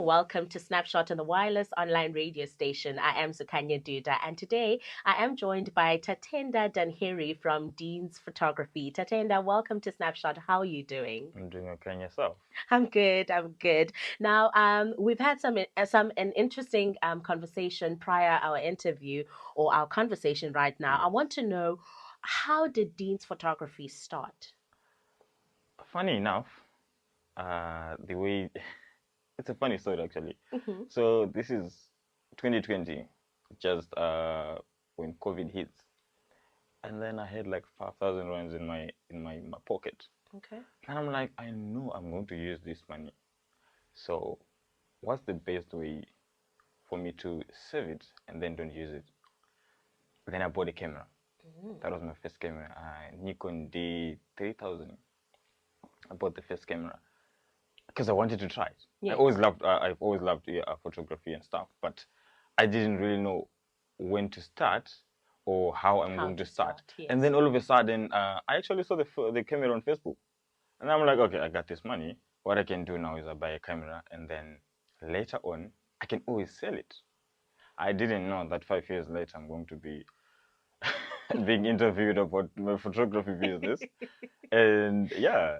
Welcome to Snapshot on the wireless online radio station. I am Zukhnaye Duda, and today I am joined by Tatenda Denhere from Dean's Photography. Tatenda, welcome to Snapshot. How are you doing? I'm doing okay and yourself. I'm good. I'm good. Now, we've had some an interesting conversation prior our interview or our conversation right now. I Yes. want to know, how did Dean's Photography start? Funny enough, the way it's a funny story actually. Mm-hmm. So this is 2020, just when COVID hits, and then I had like 5,000 rands in my pocket, Okay. and I'm like, I know I'm going to use this money. So what's the best way for me to save it and then don't use it? Then I bought a camera. Mm. That was my first camera, Nikon D3000. I bought the first camera because I wanted to try it. Yes. I've always loved photography and stuff, but I didn't really know when to start or how I'm How going to to start. start? Yes. And then all of a sudden, I actually saw the camera on Facebook, and I'm like, okay, I got this money. What I can do now is I buy a camera, and then later on, I can always sell it. I didn't know that 5 years later, I'm going to be being interviewed about my photography business. And yeah,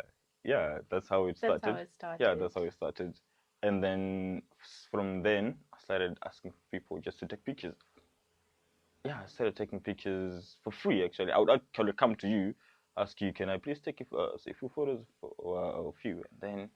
that's how it That's how started. it Yeah, started. that's how it started. And then from then, I started asking people just to take pictures. Yeah, I started taking pictures for free. Actually, I would actually come to you, ask you, can I please take a few photos of you? And then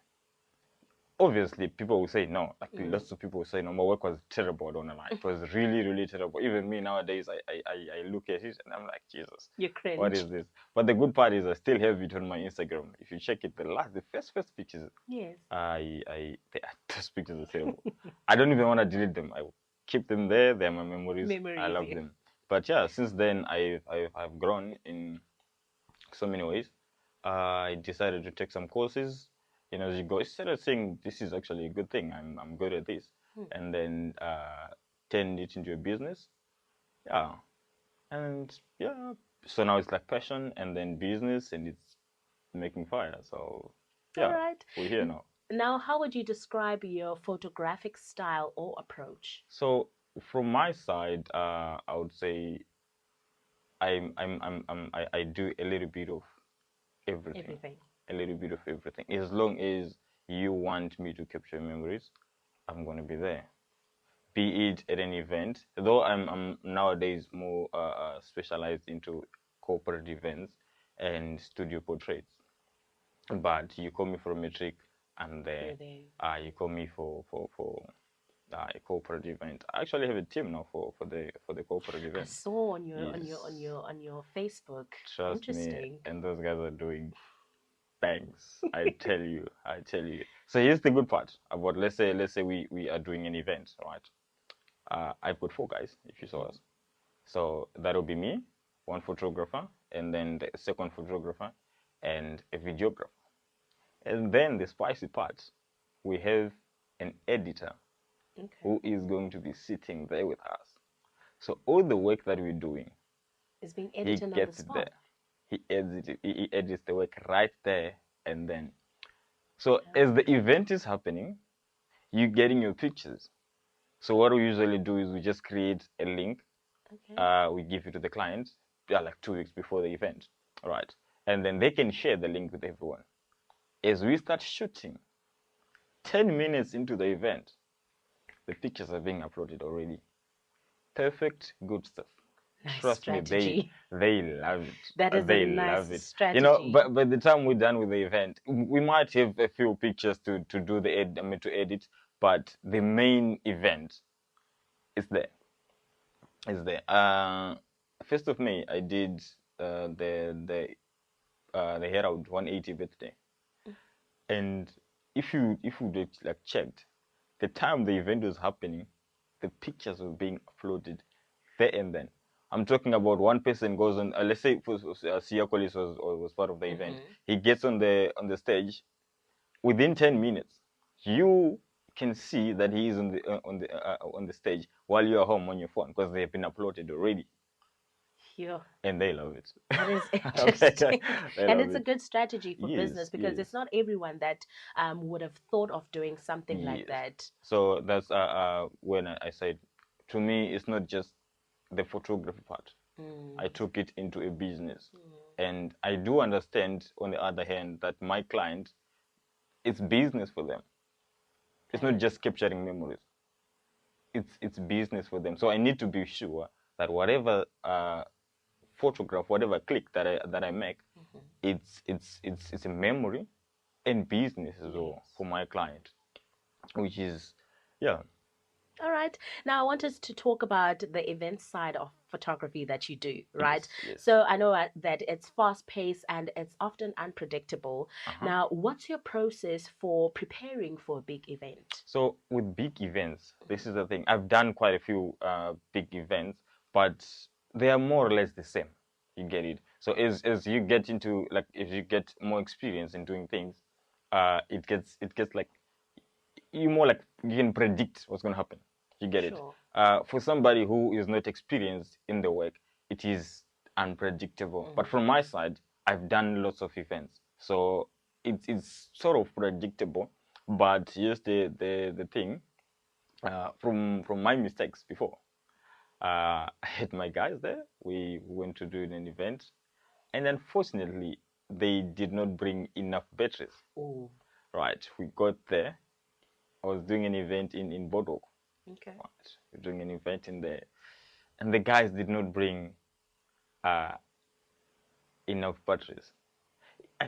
obviously people will say no. Like Mm. lots of people will say no. My work was terrible. I don't know. Like, it was really, really terrible. Even me nowadays, I look at it and I'm like, Jesus, You what cringe. is this? But the good part is I still have it on my Instagram. If you check it, the first pictures, Yes. those pictures are terrible. I don't even want to delete them. I will keep them there. They're my memories. I Memories. love Yeah. them. But yeah, since then I've grown in so many ways. I decided to take some courses. You know, as you go, I started saying this is actually a good thing. I'm good at this, Hmm. and then turned it into a business. Yeah, and yeah, so now it's like passion and then business, and it's making fire. So All yeah, right. we're here now. Now, how would you describe your photographic style or approach? So from my side, I would say I do a little bit of everything, Everything. a little bit of everything. As long as you want me to capture memories, I'm gonna be there. Be it at an event, though I'm nowadays more specialized into corporate events and studio portraits. But you call me for a metric, I'm there. You're there. You call me for a corporate event. I actually have a team now for the corporate I event. saw on your on your on Yes, your on your Facebook. trust me, Interesting. and those guys are doing bangs. I tell you. So here's the good part about let's say we are doing an event, right? I've got four guys, if you saw Mhm. us. So that'll be me, one photographer, and then the second photographer, and a videographer. And then the spicy part, we have an editor Okay. who is going to be sitting there with us. So all the work that we're doing, It's being he edited on the gets it spot. there. He edits the work right there and then. So as Oh, the event is happening, you getting your pictures. So what we usually do is we just create a link. okay. We give it to the client, yeah, like 2 weeks before the event, all right? And then they can share the link with everyone. As we start shooting, 10 minutes into the event, the pictures are being uploaded already. Perfect, good stuff. Nice Trust me, they strategy. they love it. That is a They nice love it. You know, strategy. but by the time we're done with the event, we might have a few pictures to do the ed, I mean to edit, but the main event is there. Is there. 1st of May, I did the Herald 180 birthday, and if you like checked the time the event was happening, the pictures were being uploaded there and then. I'm talking about one person goes on. Let's say Sia Collis was part of the event. Mm-hmm. He gets on the stage within 10 minutes. You can see that he is on the stage while you are home on your phone because they have been uploaded already. Yeah. and they love it. That is Okay, interesting. they And love it's a it. good strategy for business Yes, because yes, it's not everyone that would have thought of doing something like yes. that. So that's when I said, to me, it's not just the photography part. I Mm. took it into a business, Mm. and I do understand, on the other hand, that my client, it's business for them. It's That not is. just capturing memories. It's business for them. So I need to be sure that whatever photograph, whatever click that I make, Mhm. it's a memory and business as well Yes. for my client, which is, yeah. All right. Now, I want us to talk about the event side of photography that you do, right? Yes, yes. So, I know that it's fast paced and it's often unpredictable. Uh-huh. Now, what's your process for preparing for a big event? So with big events, this is the thing. I've done quite a few big events, but they are more or less the same. You get it. So as you get into, like, if you get more experience in doing things, it gets like, you more like, you can predict what's going to happen. You get it. Sure. For somebody who is not experienced in the work, it is unpredictable. But Mhm. from my side, I've done lots of events, so it's sort of predictable. But here's the thing, from my mistakes before. I had my guys there. We went to do an event, and unfortunately, they did not bring enough batteries. Oh, Right, we got there. I was doing an event in Bodok. okay. Right, we're doing an event in there, and the guys did not bring uh, enough batteries.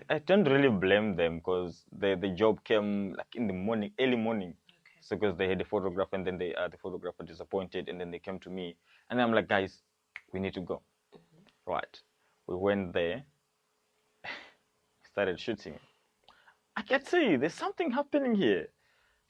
I don't really blame them, because the job came like in the morning, early morning. Okay. So because they had a photographer, and then the photographer disappointed, and then they came to me, and I'm like, guys, we need to go. Right, we went there, started shooting. I can see there's something happening here.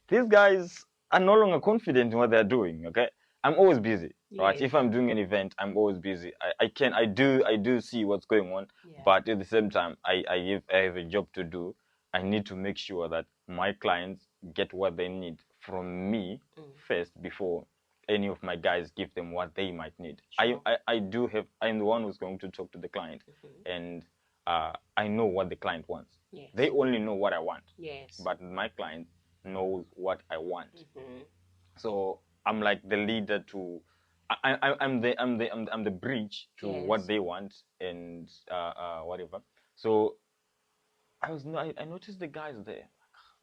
These guys are no longer confident in what they're doing. Okay, I'm always busy, right? Yes. If I'm doing an event, I'm always busy. I do see what's going on, Yeah. but at the same time, I have a job to do. I need to make sure that my clients get what they need from me Mm. first, before any of my guys give them what they might need. Sure. I'm the one who's going to talk to the client, Mhm. and I know what the client wants. Yes. They only know what I want, Yes. but my client knows what I want. Mhm. So I'm like the leader to, I'm the bridge to what Yes. they want, and whatever. So I noticed the guys there.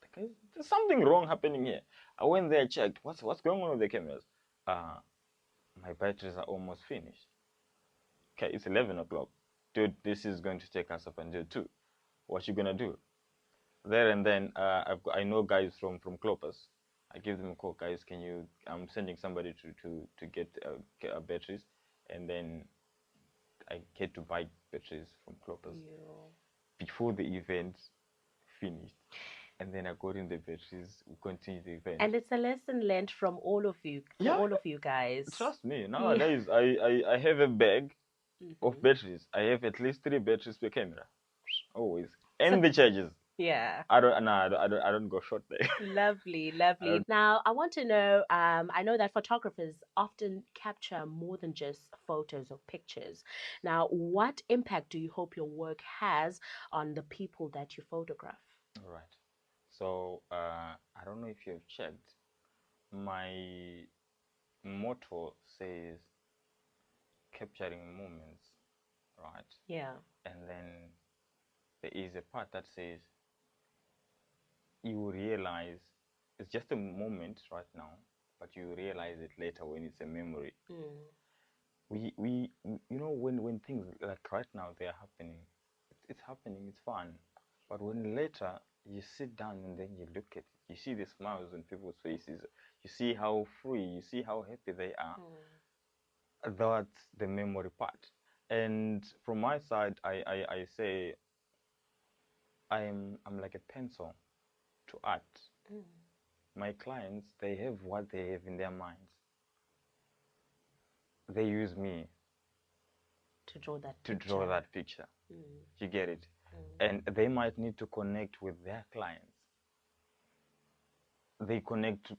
The guys, there's something wrong happening here. I went there, checked what's going on with the cameras. Uh, my batteries are almost finished. Okay, it's 11 o'clock. Dude, this is going to take us up until 2. What you gonna do? There and then, I know guys from Clopas. I give them a call, guys. Can you? I'm sending somebody to get batteries, and then I get to buy batteries from Clopas Yeah. before the event finished, and then I got in the batteries. We continue the event. And it's a lesson learned from all of you, for Yeah, all of you guys. trust me. Yeah. Nowadays, I have a bag of Mhm. batteries. I have at least 3 batteries per camera, always, So, and the charges. yeah. I don't. No, I don't go short there. Lovely, I lovely. don't. Now, I want to know, I know that photographers often capture more than just photos or pictures. Now, what impact do you hope your work has on the people that you photograph? All right. So I don't know if you've checked. My motto says capturing moments, right? Yeah. And then there is a part that says you realize it's just a moment right now, but you realize it later when it's a memory. Mm. When things like right now they are happening, it's happening, it's fun. But when later you sit down and then you look at it, you see the smiles on people's faces, you see how free, you see how happy they are. Mm. That's the memory part. And from my side, I say I'm like a pencil to art. Mm. My clients, they have what they have in their minds. They use me To draw that to draw picture. that picture. Mm. You get it? Mm. And they might need to connect with their clients. They connect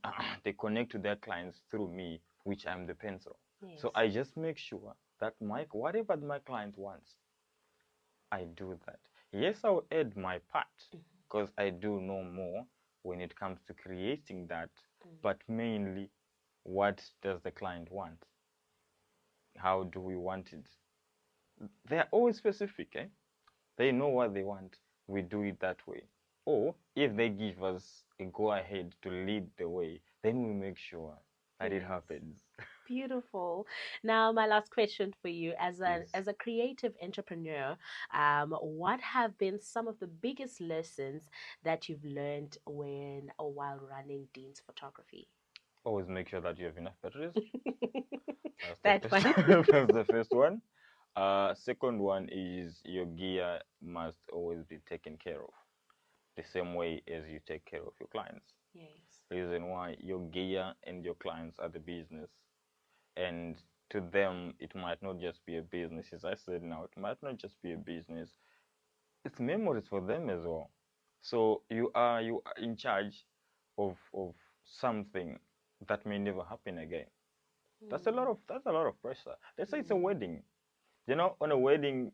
they connect to their clients through me, which I'm the pencil. So Yes. I just make sure that whatever my client wants, I do that. Yes, I'll add my part because I do know more when it comes to creating that, but mainly what does the client want? How do we want it? They're always specific, eh? They know what they want. We do it that way. Or if they give us a go ahead to lead the way, then we make sure that it Yes. happens. Beautiful. Now, my last question for you, Yes. as a creative entrepreneur, what have been some of the biggest lessons that you've learned when or while running Dean's Photography? Always make sure that you have enough batteries. That's the That first. one. That's the first one. Second one is your gear must always be taken care of, the same way as you take care of your clients. Yes. Reason why your gear and your clients are the business, and to them it might not just be a business. As I said now, it might not just be a business. It's memories for them as well. So you are in charge of something that may never happen again. That's a lot of pressure. Let's say it's a wedding. You know, on a wedding,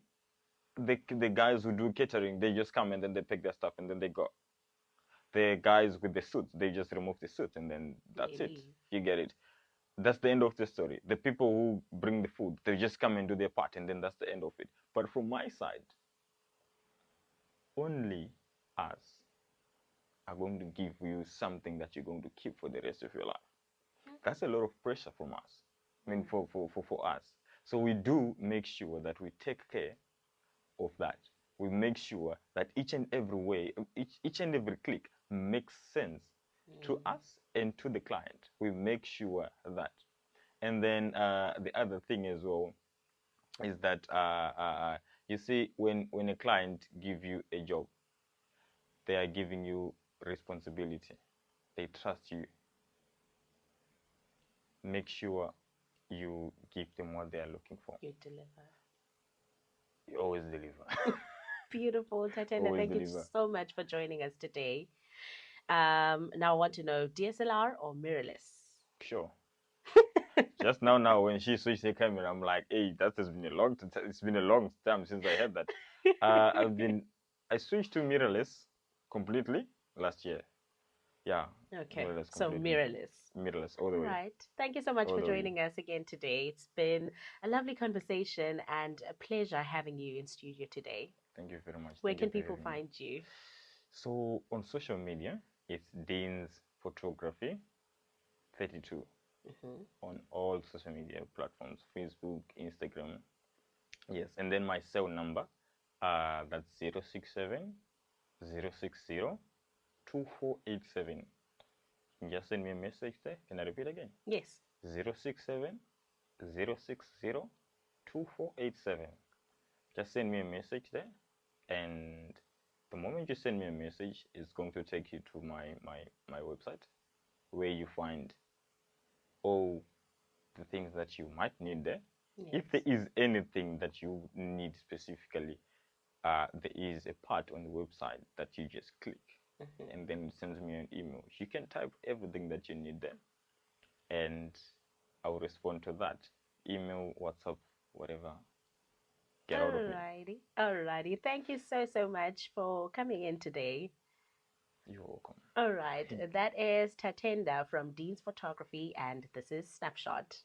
the guys who do catering, they just come and then they pick their stuff and then they go. The guys with the suits, they just remove the suit and then They that's it. leave. You get it. That's the end of the story. The people who bring the food, they just come and do their part and then that's the end of it. But from my side, only us are going to give you something that you're going to keep for the rest of your life. That's a lot of pressure from us. I mean, for us. So we do make sure that we take care of that. We make sure that each and every way, each and every click makes sense to us and to the client. We make sure that. And then the other thing as well is that you see, when a client give you a job, they are giving you responsibility. They trust you. Make sure you give them what they are looking for. You deliver. You always deliver. Beautiful, Tatenda. Always Thank you deliver. so much for joining us today. Now I want to know DSLR or mirrorless? Sure. Just now when she switched the camera, I'm like, hey, that has been a long it's been a long time since I had that. I switched to mirrorless completely last year. Yeah, Okay, mirrorless so completely. mirrorless. Mirrorless all the All way. right. Thank you so much All for the way. joining us again today. It's been a lovely conversation and a pleasure having you in studio today. Thank you very much. Where Thank you can for people having me. find you? So on social media, it's Dean's Photography 32 Hmm. on all social media platforms, Facebook, Instagram. Yes, and then my cell number, that's 067 060 2487. Just send me a message there. Can I repeat again? Yes. 067 060 2487. Just send me a message there, and the moment you send me a message, it's going to take you to my website where you find all the things that you might need there. If there Yes. is anything that you need specifically, there is a part on the website that you just click Hmm. and then it sends me an email. You can type everything that you need there and I will respond to that. Email, WhatsApp, whatever. Get out of me. Alrighty. Alrighty. Thank you so, so much for coming in today. You're welcome. All right. That is Tatenda from Dean's Photography, and this is Snapshot.